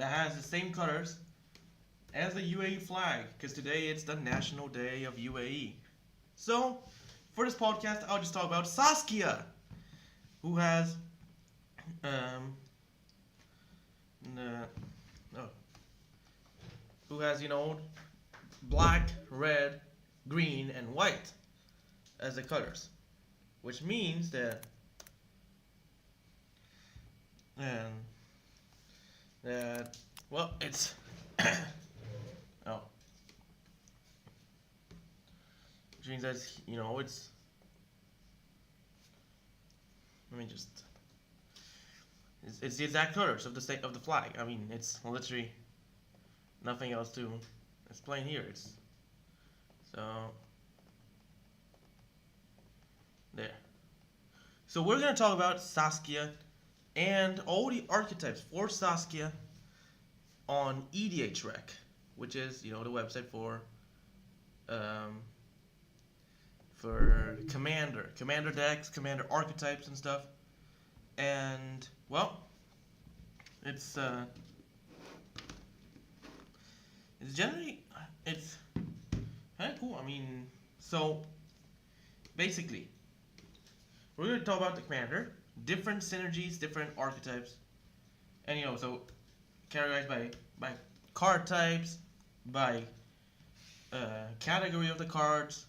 that has the same colors as the UAE flag, because today it's the National Day of UAE. So, for this podcast, I'll just talk about Saskia, who has, um, oh, who has, black, red, green, and white as the colors, which means that, well, it's, oh, which means that, it's, let me just, it's the exact colors of the state of the flag. I mean, it's literally nothing else to explain here. It's, so, there. So we're going to talk about Saskia and all the archetypes for Saskia on EDHREC, which is, the website for commander decks, commander archetypes and stuff. And, well, it's generally, it's kind of cool. I mean, so basically, we're going to talk about the commander, different synergies, different archetypes, and so categorized by card types, by category of the cards,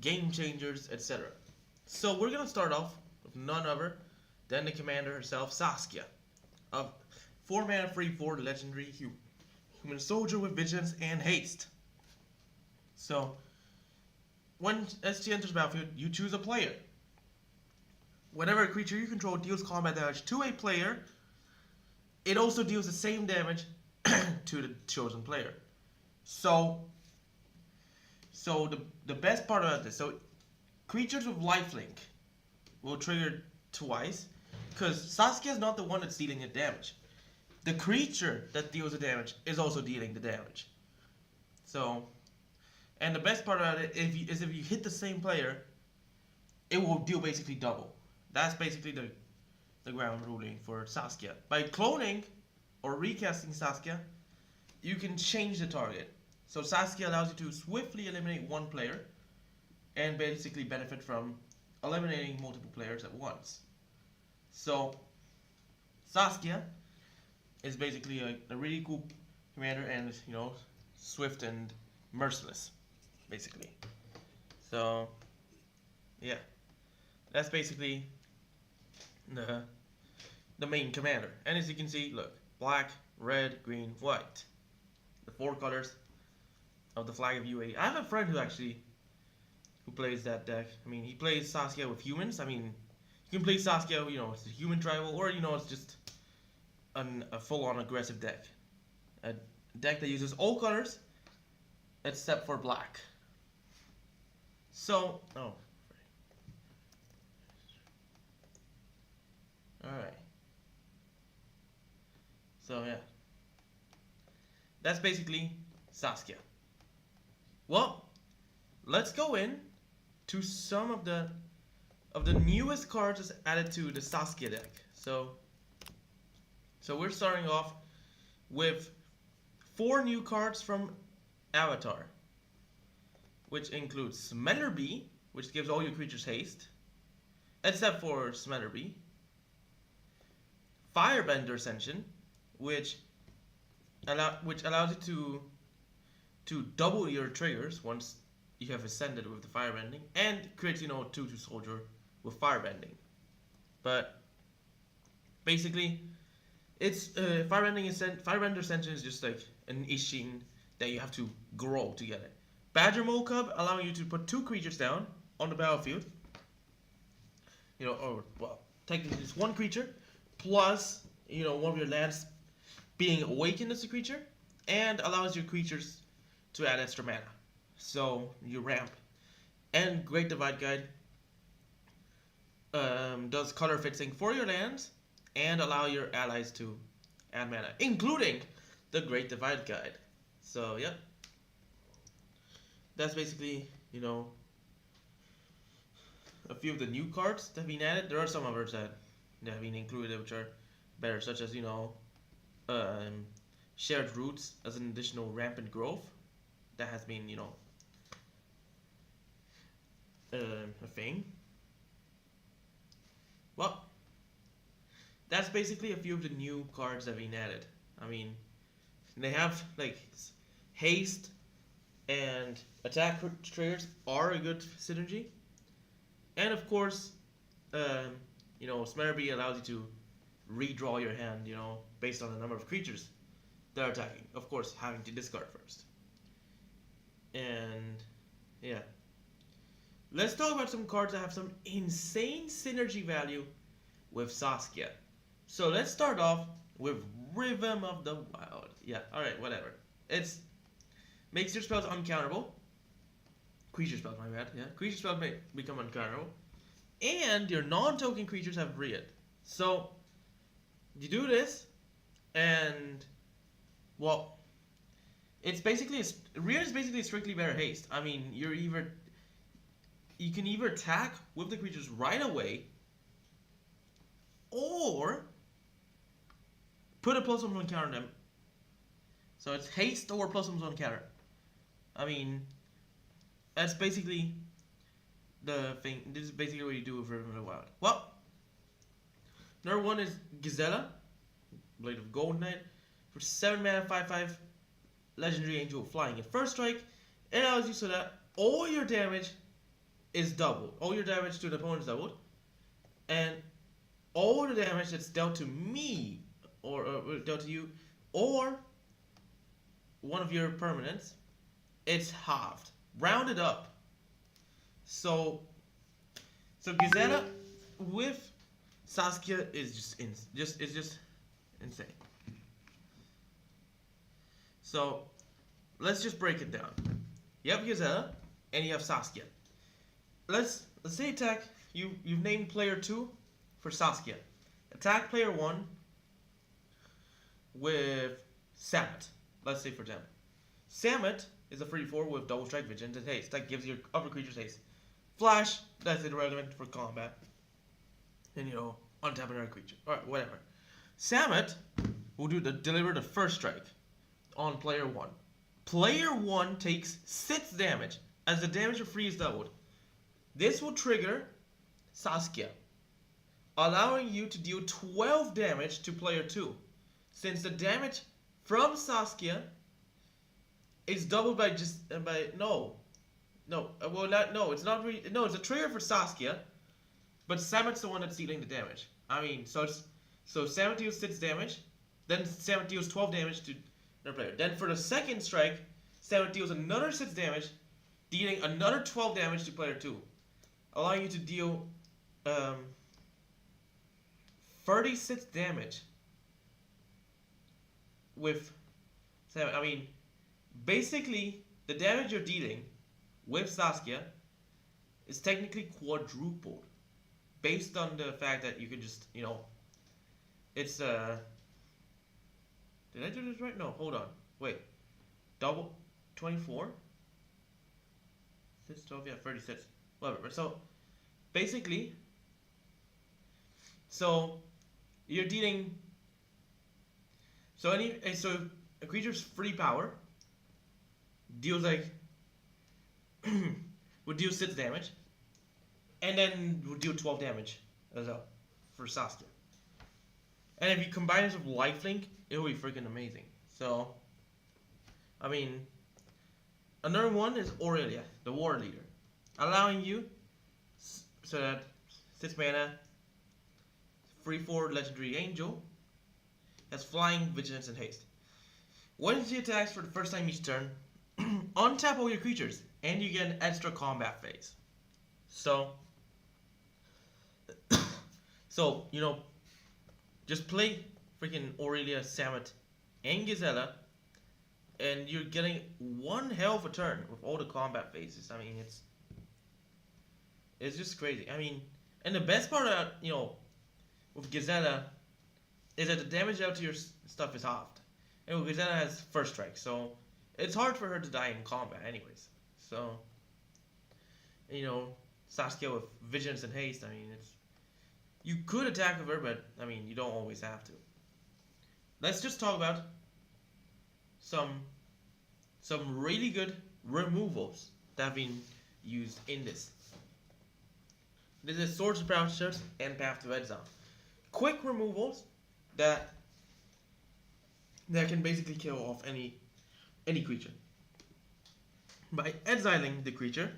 game changers, etc. So we're going to start off with none other than the commander herself, Saskia, of 4 mana free 4 legendary human soldier with vigilance and haste. So when she enters the battlefield, you choose a player. Whenever a creature you control deals combat damage to a player, it also deals the same damage to the chosen player. So the best part about this, so creatures with lifelink will trigger twice, because Saskia is not the one that's dealing the damage. The creature that deals the damage is also dealing the damage. So, and the best part about it is if you hit the same player, it will deal basically double. That's basically the ground ruling for Saskia. By cloning or recasting Saskia, you can change the target. So Saskia allows you to swiftly eliminate one player and basically benefit from eliminating multiple players at once. So Saskia is basically a really cool commander, and swift and merciless, basically. So yeah, that's basically the main commander. And as you can see, look, black, red, green, white, the 4 colors of the flag of UAE. I have a friend who plays that deck. I mean, he plays Saskia with humans. I mean, you can play Saskia, it's a human tribal, or it's just a full-on aggressive deck. A deck that uses all colors except for black. So, alright. So yeah, that's basically Saskia. Well, let's go in to some of the newest cards that's added to the Saskia deck. So we're starting off with 4 new cards from Avatar, which includes Smellerbee, which gives all your creatures haste, except for Smellerbee. Firebender Ascension, which allows you to double your triggers once you have ascended with the firebending, and creates 2/2 soldier with firebending. But basically, it's Firebender Ascension is just like an Ishin that you have to grow together. Badger Mole Cub, allowing you to put 2 creatures down on the battlefield. Technically it's 1 creature plus one of your lands being awakened as a creature, and allows your creatures to add extra mana. So you ramp. And Great Divide Guide does color fixing for your lands and allow your allies to add mana, including the Great Divide Guide. So yep, that's basically a few of the new cards that have been added. There are some others that have been included which are better, such as um, shared roots as an additional rampant growth that has been, a thing. Well, that's basically a few of the new cards that have been added. I mean, they have like haste and attack triggers are a good synergy, and of course, Smearby allows you to redraw your hand, based on the number of creatures that are attacking. Of course, having to discard first. And yeah, let's talk about some cards that have some insane synergy value with Saskia. So let's start off with Rhythm of the Wild. Yeah, alright, whatever. It's makes your spells uncounterable. Creature spells, my bad. Yeah, creature spells may become uncounterable. And your non-token creatures have Read. So you do this, and well, it's basically Read is basically strictly better haste. I mean, you can either attack with the creatures right away, or put a +1/+1 counter on them. So it's haste or +1/+1 counter. I mean, that's basically the thing. This is basically what you do with Rhythm of the Wild. Well, number one is Gazella, Blade of Gold Knight, for 7 mana, 5/5, Legendary Angel flying at first strike. It allows you so that all your damage is doubled. All your damage to the opponent is doubled, and all the damage that's dealt to me or dealt to you or one of your permanents, it's halved, rounded up. So Gazella with Saskia is just insane. So let's just break it down. You have Gazella and you have Saskia. Let's say attack. You've named player 2 for Saskia. Attack player 1 with Samet. Let's say for example, Samet is a 3/4 with double strike, vigilance, and haste. That gives your other creatures haste. Flash, that's irrelevant for combat. And untap another creature. Alright, whatever. Samet will deliver the first strike on player 1. Player 1 takes 6 damage as the damage of 3 is doubled. This will trigger Saskia, allowing you to deal 12 damage to player 2. Since the damage from Saskia is doubled by it's a trigger for Saskia, but Samet's the one that's dealing the damage. I mean, so Samet deals 6 damage, then Samet deals 12 damage to another player. Then for the second strike, Samet deals another 6 damage, dealing another 12 damage to player 2, allowing you to deal 36 damage with Samet. I mean, basically, the damage you're dealing with Saskia is technically quadrupled, based on the fact that you can just, it's did I do this right? No, hold on. Wait. Double 24? 6, 12, yeah, 36. Whatever. So, basically, you're dealing. So a creature's free power deals would deal 6 damage, and then would deal 12 damage as well for Saskia. And if you combine this with Lifelink, it will be freaking amazing. So, I mean, another one is Aurelia, the War Leader, allowing you so that 6 mana, 3/4 Legendary Angel has flying, vigilance, and haste. When she attacks for the first time each turn, untap all your creatures, and you get an extra combat phase. So, just play freaking Aurelia, Samet, and Gazella, and you're getting one hell of a turn with all the combat phases. I mean, it's just crazy. I mean, and the best part of with Gazella is that the damage out to your stuff is halved. And Gazella has first strike, so it's hard for her to die in combat anyways. So, Saskia with vigilance and haste, I mean, you could attack with her, but I mean, you don't always have to. let's just talk about some really good removals that have been used in this. This is Swords of Browsers and Path to Exile. Quick removals that can basically kill off any creature. By exiling the creature,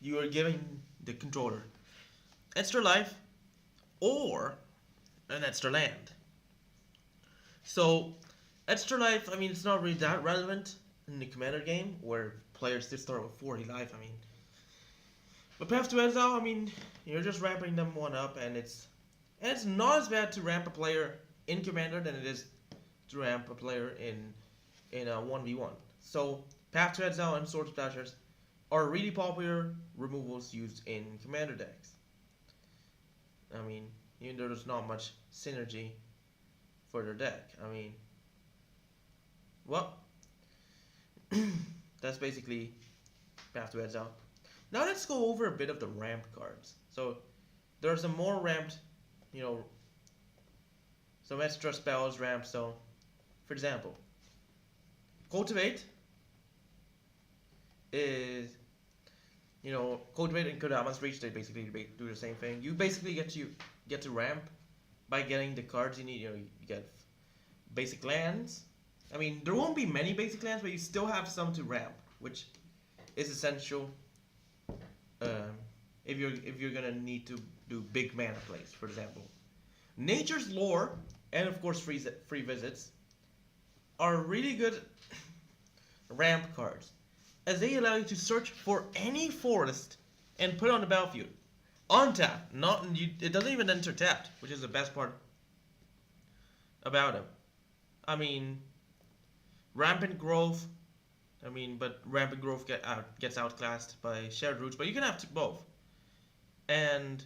you are giving the controller extra life or an extra land. So extra life, I mean, it's not really that relevant in the Commander game where players just start with 40 life. I mean, but Path to Exile, I mean, you're just ramping them one up, and it's not as bad to ramp a player in Commander than it is to ramp a player in a 1v1. So Path to Exile and Swords of Dashers are really popular removals used in Commander decks. I mean, even though there's not much synergy for their deck. I mean, well, that's basically Path to Exile. Now let's go over a bit of the ramped cards. So there are some more ramped, some extra spells ramped. So, for example, Cultivate is, Cultivate and Kodama's Reach, they basically do the same thing. You basically get to ramp by getting the cards you need. You get basic lands. I mean, there won't be many basic lands, but you still have some to ramp, which is essential if you're gonna need to do big mana plays, for example. Nature's Lore and of course free visits are really good ramp cards, as they allow you to search for any forest and put it on the battlefield. Untap, it doesn't even enter tapped, which is the best part about them. I mean, Rampant Growth. But Rampant Growth gets outclassed by Shared Roots, but you can have both. And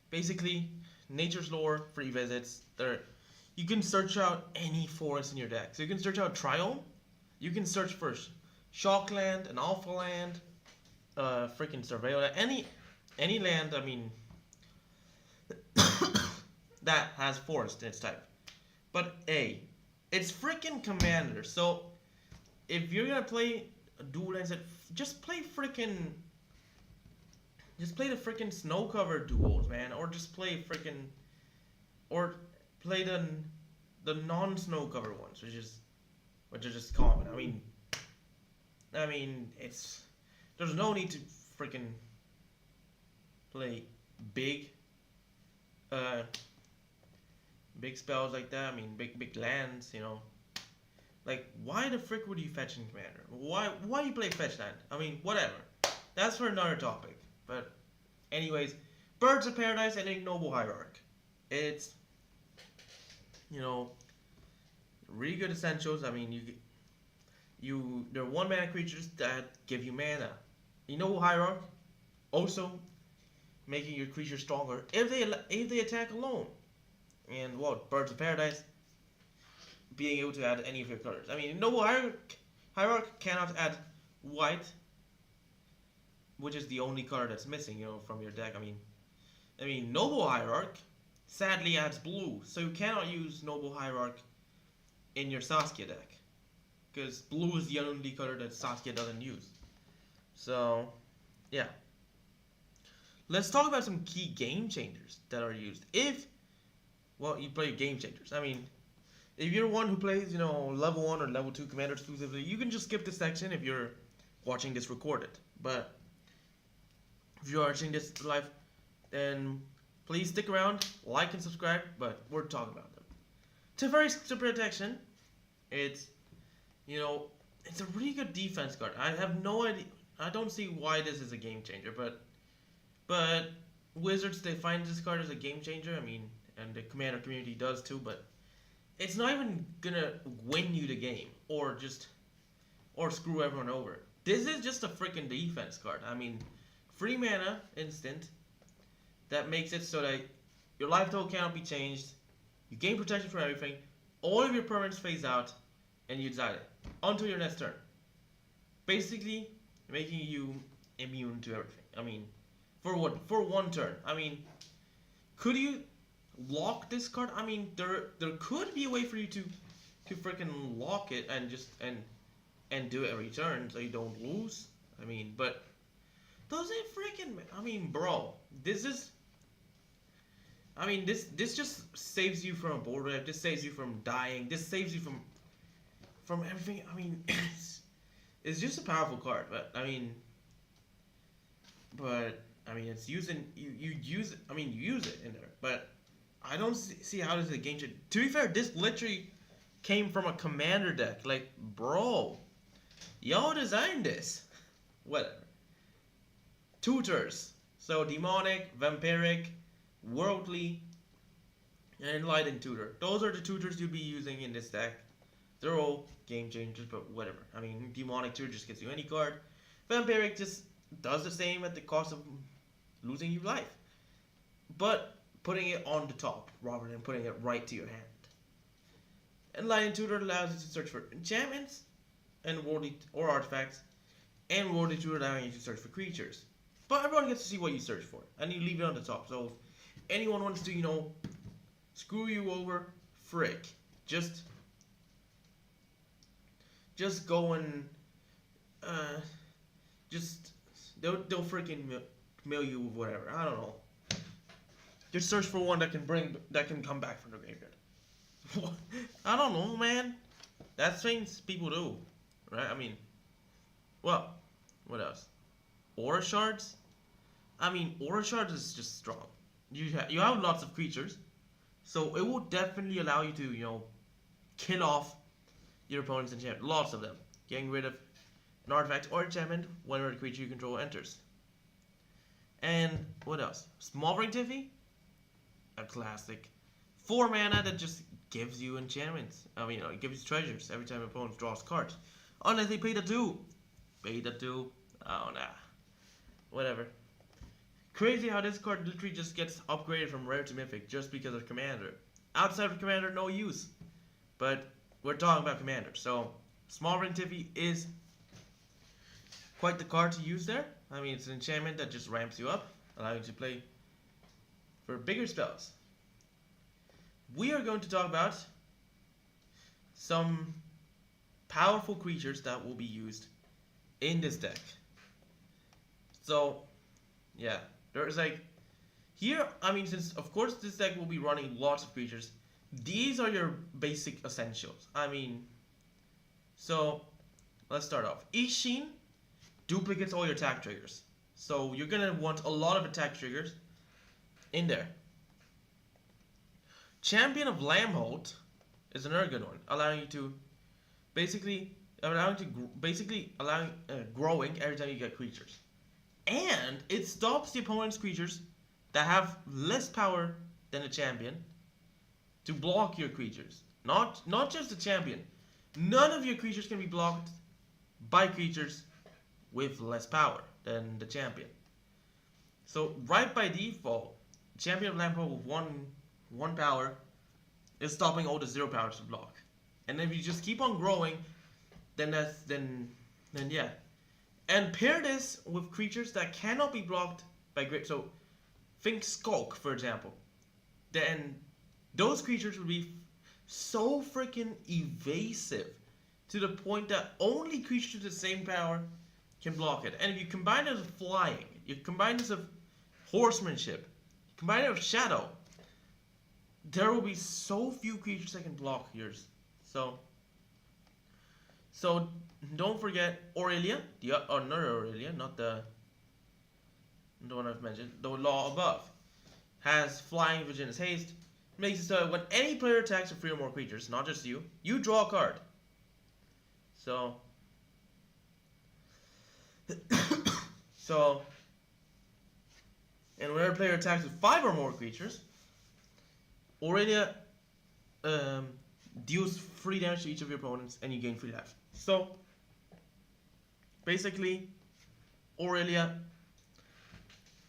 basically, Nature's Lore, free visits. You can search out any forest in your deck. So you can search out Triome. You can search for Shockland, an Alpha Land, freaking Surveil, any land. I mean, that has forest in its type. But it's freaking Commander. So if you're gonna play a dual lands, just play the freaking snow covered duels, man, or just play the non snow covered ones, which are just common. I mean, there's no need to freaking play big spells like that. I mean, big lands, Like, why the frick would you fetch in Commander? Why you play fetch land? I mean, whatever. That's for another topic. But, anyways, Birds of Paradise and Ignoble Hierarch. It's, really good essentials. I mean, they're 1-mana creatures that give you mana. Ignoble Hierarch, also making your creature stronger if they attack alone. And Birds of Paradise, being able to add any of your colors. I mean, Noble Hierarch cannot add white, which is the only color that's missing, from your deck. I mean, Noble Hierarch sadly adds blue, so you cannot use Noble Hierarch in your Saskia deck, because blue is the only color that Saskia doesn't use. So, yeah. Let's talk about some key game changers that are used if, you play game changers. I mean, if you're one who plays, level 1 or level 2 Commander exclusively, you can just skip this section if you're watching this recorded. But if you're watching this live, then please stick around, like and subscribe, but we're talking about them. Teferi's Protection, it's a really good defense card. I have no idea, I don't see why this is a game changer, but Wizards, they find this card as a game changer. I mean, and the Commander community does too, but it's not even gonna win you the game or screw everyone over. This is just a freaking defense card. I mean, free mana instant that makes it so that your life total cannot be changed. You gain protection from everything. All of your permanents phase out, and you exile it until your next turn. Basically, making you immune to everything. I mean, for one turn. I mean, could you lock this card. I mean, there could be a way for you to freaking lock it and just and do it every turn so you don't lose. I mean, but does it freaking? I mean, bro, this is. I mean, this just saves you from a board wipe. This saves you from dying. This saves you from everything. I mean, it's just a powerful card. But I mean, it's using you use it. I mean, you use it in there. But I don't see how this is a game changer. To be fair, this literally came from a commander deck. Like, bro, y'all designed this. Whatever. Tutors. So demonic, vampiric, worldly, and enlightened tutor. Those are the tutors you'll be using in this deck. They're all game changers, but whatever. I mean, demonic tutor just gets you any card. Vampiric just does the same at the cost of losing you life, but putting it on the top rather than putting it right to your hand. Enlightened tutor allows you to search for enchantments and worldly or artifacts, and worldly tutor allowing you to search for creatures. But everyone gets to see what you search for, and you leave it on the top. So if anyone wants to, screw you over, frick, just go and they'll freaking mail you with whatever. I don't know. Just search for one that can come back from the graveyard. I don't know, man. That's things people do, right? I mean, well, what else? Aura shards. I mean, aura shards is just strong. You have lots of creatures, so it will definitely allow you to kill off your opponent's enchantment. Lots of them, getting rid of an artifact or enchantment whenever the creature you control enters. And what else? Small Ring Tiffy, a classic. 4 mana that just gives you enchantments. I mean, it gives you treasures every time an opponent draws cards. Unless they pay the 2. Pay the 2. Oh, nah. Whatever. Crazy how this card literally just gets upgraded from rare to mythic just because of commander. Outside of commander, no use. But we're talking about commander. So, Small Ring Tiffy is quite the card to use there. I mean, it's an enchantment that just ramps you up, allowing you to play for bigger spells. We are going to talk about some powerful creatures that will be used in this deck. So, yeah, there's here, I mean, since of course this deck will be running lots of creatures, these are your basic essentials. I mean, so let's start off. Each Sheen duplicates all your attack triggers. So you're going to want a lot of attack triggers in there. Champion of Lambholt is another good one, allowing you to allowing growing every time you get creatures. And it stops the opponent's creatures that have less power than the champion to block your creatures. Not just the champion. None of your creatures can be blocked by creatures with less power than the champion. So right by default, Champion of Lambholt with one power is stopping all the 0 powers to block. And if you just keep on growing, then yeah. And pair this with creatures that cannot be blocked by great. So think Skulk, for example. Then those creatures would be so freaking evasive to the point that only creatures with the same power can block it. And if you combine it with flying, you combine this with horsemanship, you combine it with shadow, there will be so few creatures that can block yours. So don't forget Aurelia, not Aurelia, not the one I've mentioned, the law above. Has flying, Virginia's haste, makes it so when any player attacks with 3 or more creatures, not just you draw a card. So and whenever a player attacks with 5 or more creatures, Aurelia deals 3 damage to each of your opponents and you gain 3 life. So basically Aurelia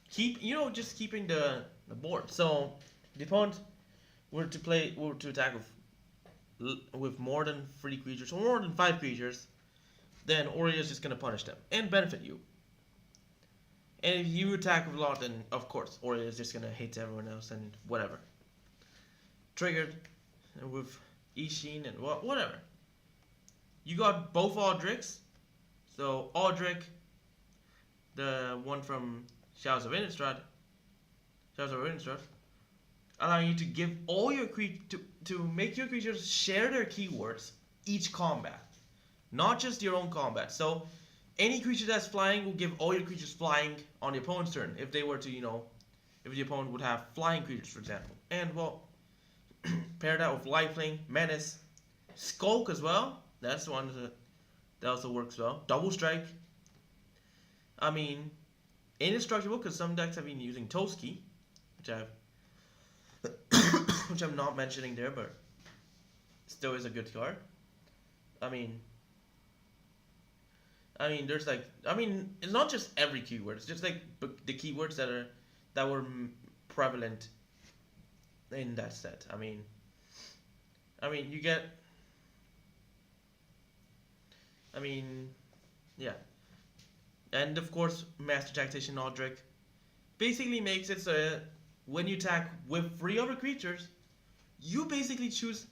just keeping the board. So the opponent were to attack with more than 3 creatures or more than 5 creatures, then Aurelia is just gonna punish them and benefit you. And if you attack with a lot, then of course Aurelia is just gonna hit everyone else and whatever. triggered with Ishin and whatever. You got both Aldrichs. So Aldrich, the one from Shadows of Innistrad, allowing you to give all your to make your creatures share their keywords each combat, not just your own combat. So any creature that's flying will give all your creatures flying on the opponent's turn if they were to, if the opponent would have flying creatures, for example. And well, pair that with lifelink, menace, skulk as well. That's one that also works well. Double strike. I mean, indestructible because some decks have been using Toski, which I'm not mentioning there, but still is a good card. I mean, there's like, it's not just every keyword. It's just like the keywords that were prevalent in that set. I mean, you get. Yeah. And of course, Master Tactician Aldrich basically makes it so that when you attack with 3 other creatures, you basically choose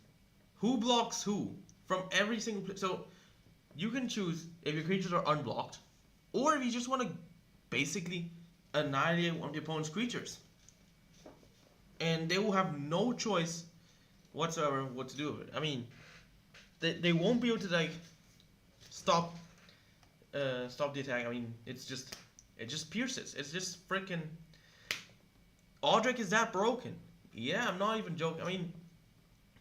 who blocks who from every single. So you can choose if your creatures are unblocked, or if you just want to basically annihilate one of the opponent's creatures, and they will have no choice whatsoever what to do with it. I mean, they won't be able to like stop the attack. I mean, it just pierces. It's just freaking. Aldrich is that broken. Yeah, I'm not even joking. I mean,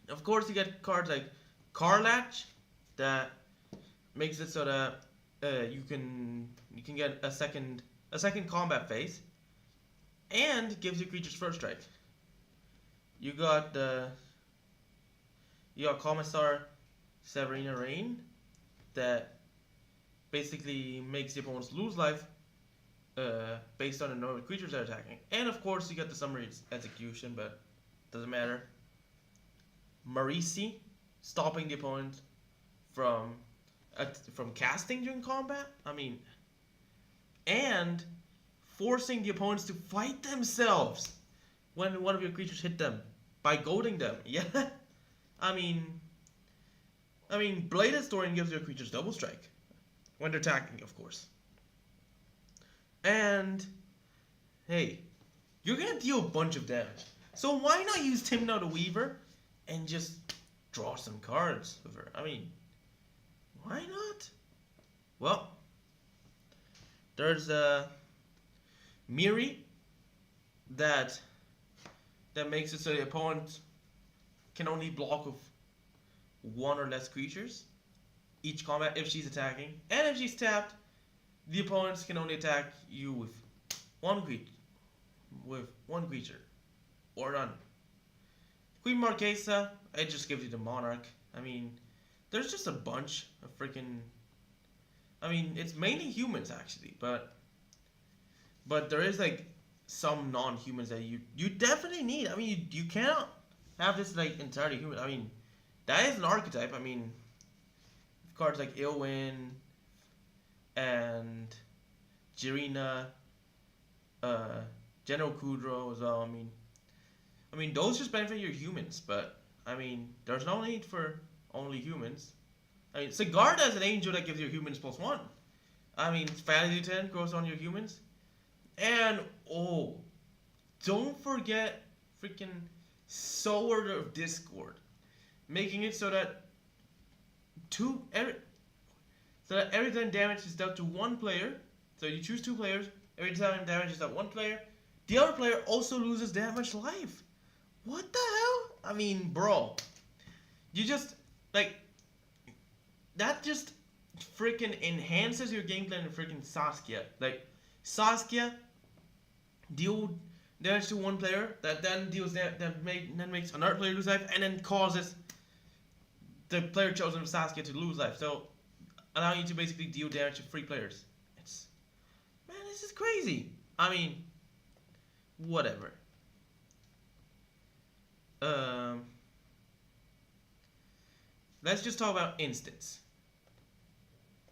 of course you get cards like Carlatch that makes it so that you can get a second combat phase, and gives your creatures first strike. You got Commissar Severina Rain that basically makes the opponents lose life based on the number of creatures they're attacking. And of course you get the summary execution, but doesn't matter. Marisi, stopping the opponent from casting during combat. I mean, and forcing the opponents to fight themselves when one of your creatures hit them by goading them. Yeah, I mean, Bladed Historian gives your creatures double strike when they're attacking, of course. And hey, you're gonna deal a bunch of damage. So why not use Timna the Weaver and just draw some cards with her? I mean, why not? Well, there's Miri that makes it so the opponent can only block with 1 or less creatures each combat if she's attacking, and if she's tapped, the opponents can only attack you with one creature or none. Queen Marquesa, it just gives you the Monarch. I mean, there's just a bunch of freaking. I mean, it's mainly humans actually, but there is like some non-humans that you definitely need. I mean, you cannot have this like entirely human. I mean, that is an archetype. I mean, cards like Ilwin and Jirina, General Kudrow as well. I mean, those just benefit your humans, but I mean, there's no need for only humans. I mean, Sigarda is an angel that gives your humans +1. I mean, Fantasy 10 goes on your humans. And, oh, don't forget freaking Sword of Discord. Making it so that every time damage is dealt to one player, so you choose 2 players, every time damage is dealt 1 player, the other player also loses damage life. What the hell? I mean, bro, you just, like, that just freaking enhances your gameplay in freaking Saskia. Like, Saskia deal damage to 1 player, that then deals then makes another player lose life, and then causes the player chosen of Saskia to lose life. So, allowing you to basically deal damage to 3 players. Man, this is crazy. I mean, whatever. Let's just talk about instants.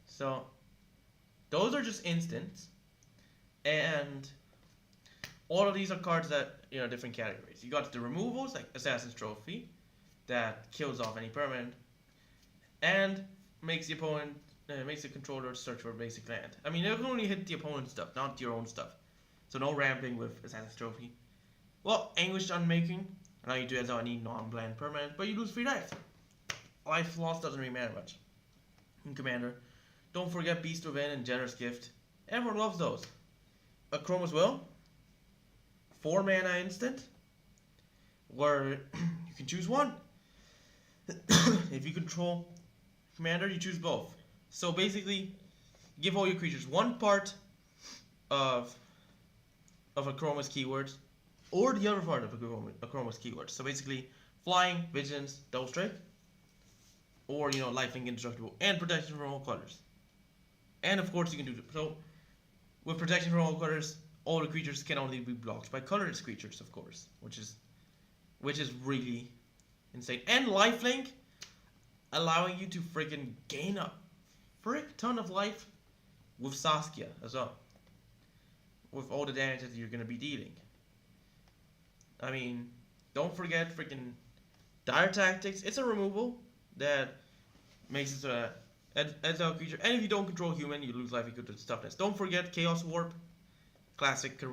So, those are just instants, and All of these are cards that different categories. You got the removals like Assassin's Trophy, that kills off any permanent, and makes the opponent makes the controller search for basic land. I mean, it can only hit the opponent's stuff, not your own stuff. So no ramping with Assassin's Trophy. Well, Anguished Unmaking. Now you do exile any non-bland permanent, but you lose 3 life. Life loss doesn't really matter much. In Commander, don't forget Beast Within and Generous Gift. Everyone loves those. A Chroma's Will. 4 mana instant. Where you can choose one. If you control Commander, you choose both. So basically, give all your creatures one part of a Chroma's keywords, or the other part of a Chroma's keywords. So basically, Flying, Vigilance, Double Strike, or Lifelink, Indestructible, and Protection from all colors. And of course, you can do so with Protection from all colors. All the creatures can only be blocked by colorless creatures, of course, which is really insane. And Lifelink, allowing you to freaking gain a frick ton of life with Saskia as well, with all the damage that you're gonna be dealing. I mean, don't forget freaking Dire Tactics. It's a removal that makes it a exile creature, and if you don't control human, you lose life equal to its toughness. Don't forget Chaos Warp, classic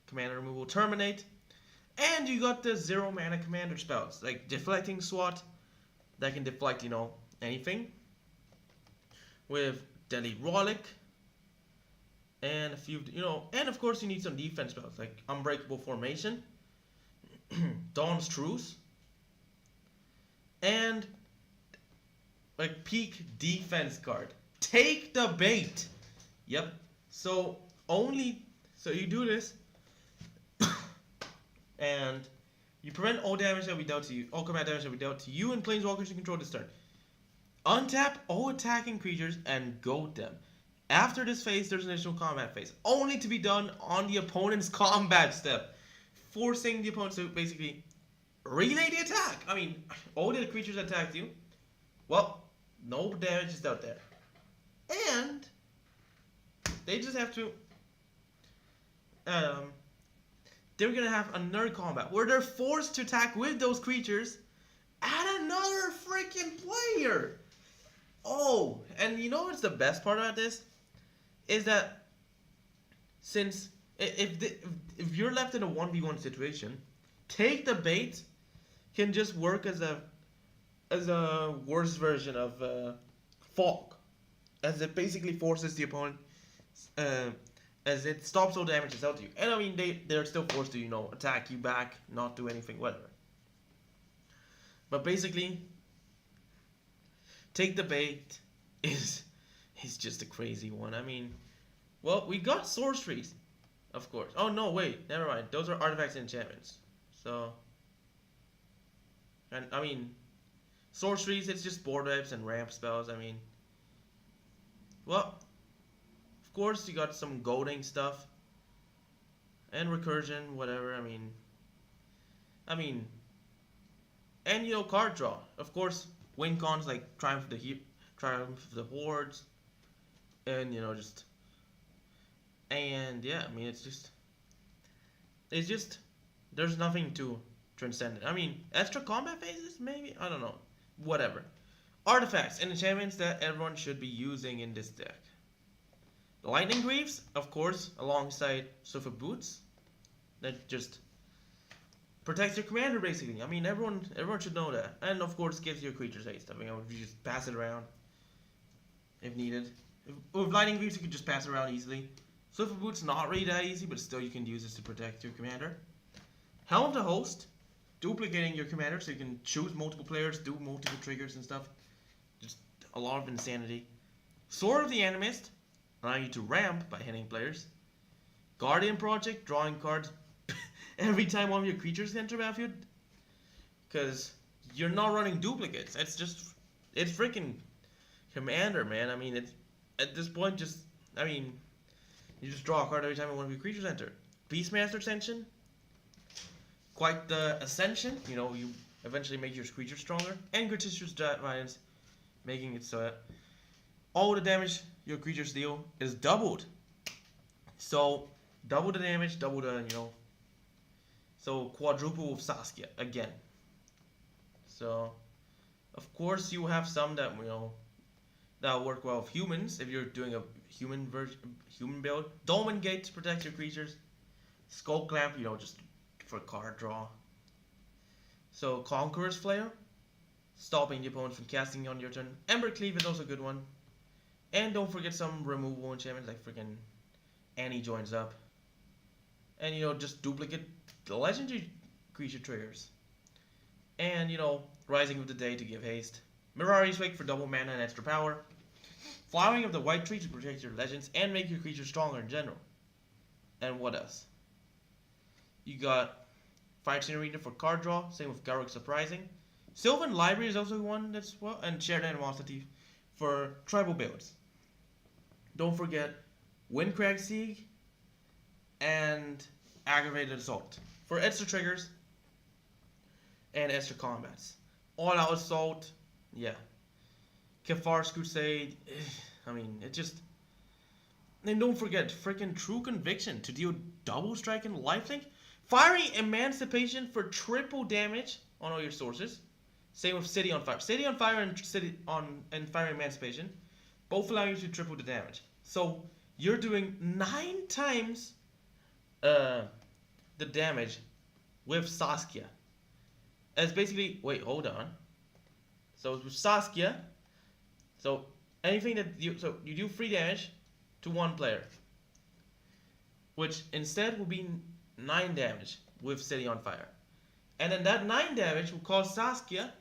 commander removal. Terminate, and you got the 0 mana commander spells like Deflecting SWAT that can deflect anything, with Deadly Rollick, and a few and of course you need some defense spells like Unbreakable Formation, Dawn's Truce, and like peak defense card. Take the Bait. Yep. So you do this, and you prevent all damage that we dealt to you, all combat damage that we dealt to you and planeswalkers you control this turn. Untap all attacking creatures and goad them. After this phase, there's an additional combat phase, only to be done on the opponent's combat step, forcing the opponent to basically relay the attack. I mean, all the creatures that attacked you, well, no damage is out there. And they just have to they're gonna have another combat where they're forced to attack with those creatures at another freaking player. Oh, and what's the best part about this? Is that since if you're left in a 1v1 situation, Take the Bait can just work as a worse version of Fog, as it basically forces the opponent, as it stops all damages out to you. And I mean, they're still forced to attack you back, not do anything, whatever. But basically, Take the Bait is just a crazy one. I mean, well, we got sorceries, of course. Oh no, wait, never mind. Those are artifacts and enchantments. So, and I mean, sorceries, it's just board wipes and ramp spells. I mean, well, of course you got some goading stuff and recursion, whatever. I mean, and card draw. Of course, win cons like Triumph of the Hordes, and just, and yeah, I mean, it's just there's nothing to transcend it. I mean, extra combat phases, maybe, I don't know, whatever. Artifacts and enchantments that everyone should be using in this deck. The Lightning Greaves, of course, alongside Sofa Boots, that just protects your commander, basically. I mean, everyone should know that. And of course, gives your creatures haste. I mean, if you just pass it around if needed. With Lightning Greaves, you can just pass it around easily. Sofa Boots, not really that easy, but still you can use this to protect your commander. Helm of the Host, duplicating your commander so you can choose multiple players, do multiple triggers and stuff. Just a lot of insanity. Sword of the Animist, allowing you to ramp by hitting players. Guardian Project, drawing cards every time one of your creatures enter battlefield, because you're not running duplicates. It's freaking commander, man. I mean, it's at this point you just draw a card every time one of your creatures enter. Beastmaster Ascension, quite the ascension. You eventually make your creature stronger. And Gratuitous Violence, making it so that all the damage your creatures deal is doubled. So double the damage, double the So quadruple with Saskia again. So of course you have some that that work well with humans if you're doing a human build. Dolmen Gate to protect your creatures. Skull Clamp, just for card draw. So Conqueror's Flare, stopping the opponent from casting on your turn. Ember Cleave is also a good one. And don't forget some removal enchantments like freaking Annie joins up. And just duplicate the legendary creature triggers. And Rising of the Day to give haste. Mirari's Wake for double mana and extra power. Flowering of the White Tree to protect your legends and make your creatures stronger in general. And what else? You got Firechain Arena for card draw, same with Garruk Surprising. Sylvan Library is also one that's well, and Shared Animosity for tribal builds. Don't forget Windcrag Siege and Aggravated Assault for extra triggers and extra combats. All Out Assault, yeah. Kafar's Crusade, it just... And don't forget freaking True Conviction to deal double strike and lifelink. Fiery Emancipation for triple damage on all your sources. Same with City on Fire. City on Fire and Fiery Emancipation both allow you to triple the damage. So you're doing 9 times the damage with Saskia. It's basically hold on. So with Saskia, so anything that you do 3 damage to one player, which instead will be 9 damage with City on Fire. And then that 9 damage will cause Saskia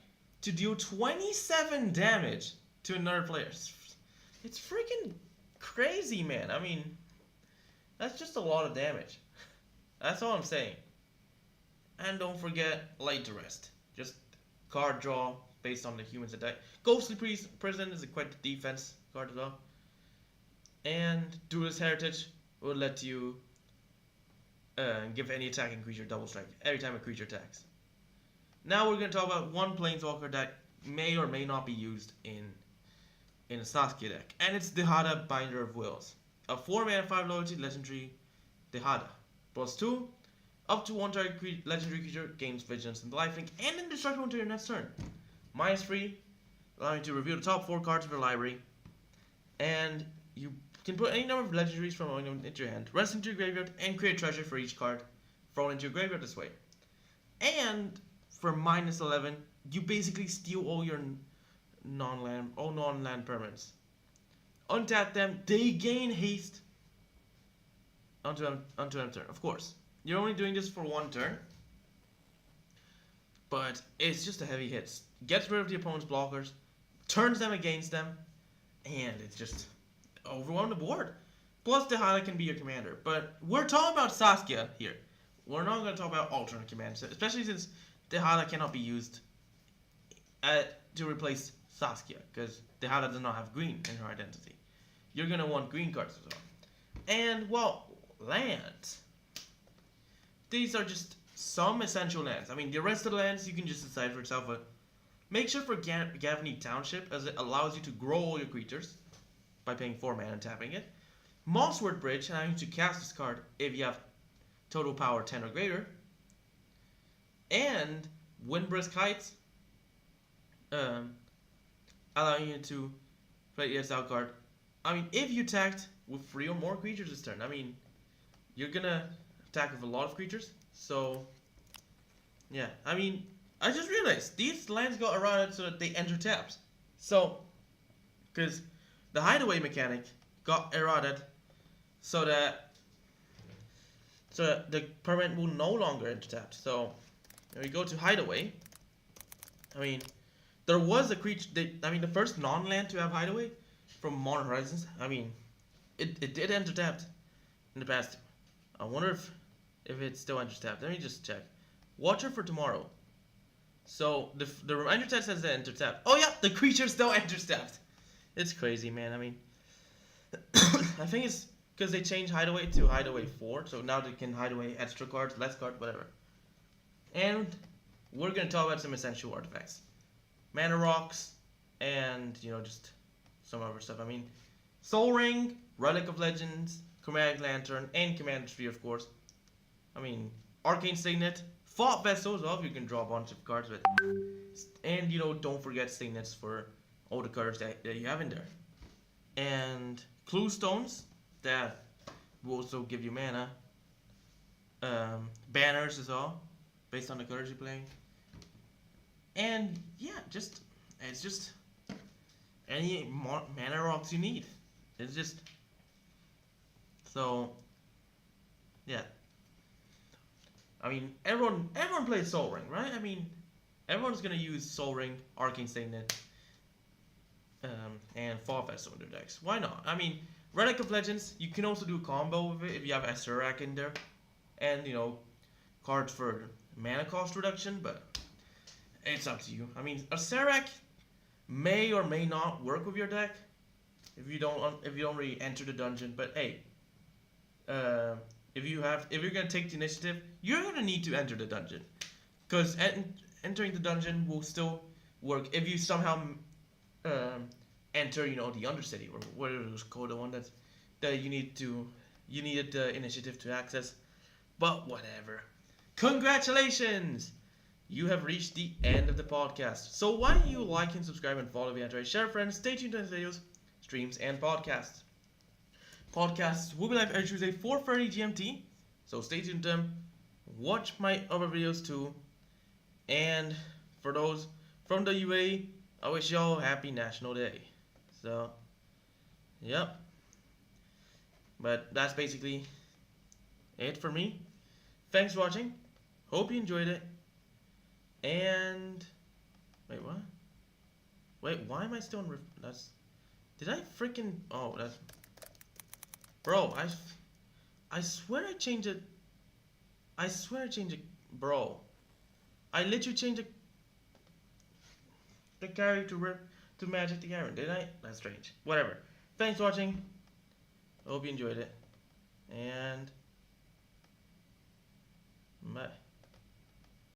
to deal 27 damage to another player. It's freaking crazy, man. That's just a lot of damage. That's all I'm saying. And don't forget Light to Rest. Just card draw based on the humans attack. Ghostly Prison is a quite defense card as well. And Duelist Heritage will let you give any attacking creature double strike every time a creature attacks. Now we're going to talk about one Planeswalker that may or may not be used in a Saskia deck. And it's Dehada, Binder of Wills. A 4-mana 5 loyalty legendary Dehada. +2. Up to 1 target legendary creature gains Vigilance and Lifelink and indestructible until your next turn. -3, allowing you to reveal the top 4 cards of your library. And you can put any number of legendaries from into your hand, rest into your graveyard, and create treasure for each card thrown into your graveyard this way. And for -11, you basically steal all your non-land permanents. Untap them, they gain haste onto end turn. Of course, you're only doing this for 1 turn, but it's just a heavy hit. Gets rid of the opponent's blockers, turns them against them, and it's just overwhelm the board. Plus, Dehada can be your commander. But we're talking about Saskia here. We're not going to talk about alternate commanders, especially since Dehada cannot be used to replace Saskia, because Dehada does not have green in her identity. You're going to want green cards as well. And, well, lands. These are just some essential lands. The rest of the lands you can just decide for yourself. But make sure for Gavany Township, as it allows you to grow all your creatures by paying 4 mana and tapping it. Mossword Bridge, allowing you to cast this card if you have total power 10 or greater. And Windbrisk Heights, allowing you to play the exile card. If you attacked with 3 or more creatures this turn, you're gonna attack with a lot of creatures. So, yeah, I just realized these lands got eroded so that they enter taps. So, because the Hideaway mechanic got eroded so that the permanent will no longer enter tapped. So, when we go to Hideaway, there was a creature, the first non-land to have Hideaway from Modern Horizons, it did enter tapped in the past. I wonder if it still enters tapped. Let me just check. Watcher for Tomorrow. So, the reminder text says that enter tapped. Oh yeah, the creature still enters tapped. It's crazy, man. I think it's because they changed Hideaway to Hideaway 4, so now they can hide away extra cards, less cards, whatever. And we're going to talk about some essential artifacts. Mana Rocks, and, just some other stuff. Soul Ring, Relic of Legends, Chromatic Lantern, and Commander Tree, of course. Arcane Signet, Fought Vessels, well, you can draw a bunch of cards with. And, don't forget Signets for all the cards that you have in there. And Clue Stones, that will also give you mana. Banners as well, based on the cards you're playing. And, yeah, it's just any mana rocks you need. It's just... So, yeah. I mean, everyone plays Sol Ring, right? I mean, everyone's gonna use Sol Ring, Arcane Signet, and Fall Vessel in their decks. Why not? I mean, Relic of Legends, you can also do a combo with it if you have EDHREC in there. And, cards for mana cost reduction, but it's up to you. I mean, EDHREC may or may not work with your deck if you don't really enter the dungeon, but hey, if you're gonna take the initiative, you're gonna need to enter the dungeon, because entering the dungeon will still work if you somehow enter, the Undercity, or whatever it was called, the one that you needed the initiative to access. But whatever. Congratulations! You have reached the end of the podcast. So why don't you like and subscribe and follow me, share friends, stay tuned to the videos, streams, and podcasts. Podcasts will be live every Tuesday, 4:30 GMT. So stay tuned to them. Watch my other videos too. And for those from the UAE, I wish y'all a happy National Day. So, yep. But that's basically it for me. Thanks for watching. Hope you enjoyed it. And wait, what? Wait, why am I still in? Did I freaking? Oh, that's. Bro, I swear I changed it. I swear I changed it, bro. I literally changed the character to Magic the Gathering, did I? That's strange. Whatever. Thanks for watching. I hope you enjoyed it. And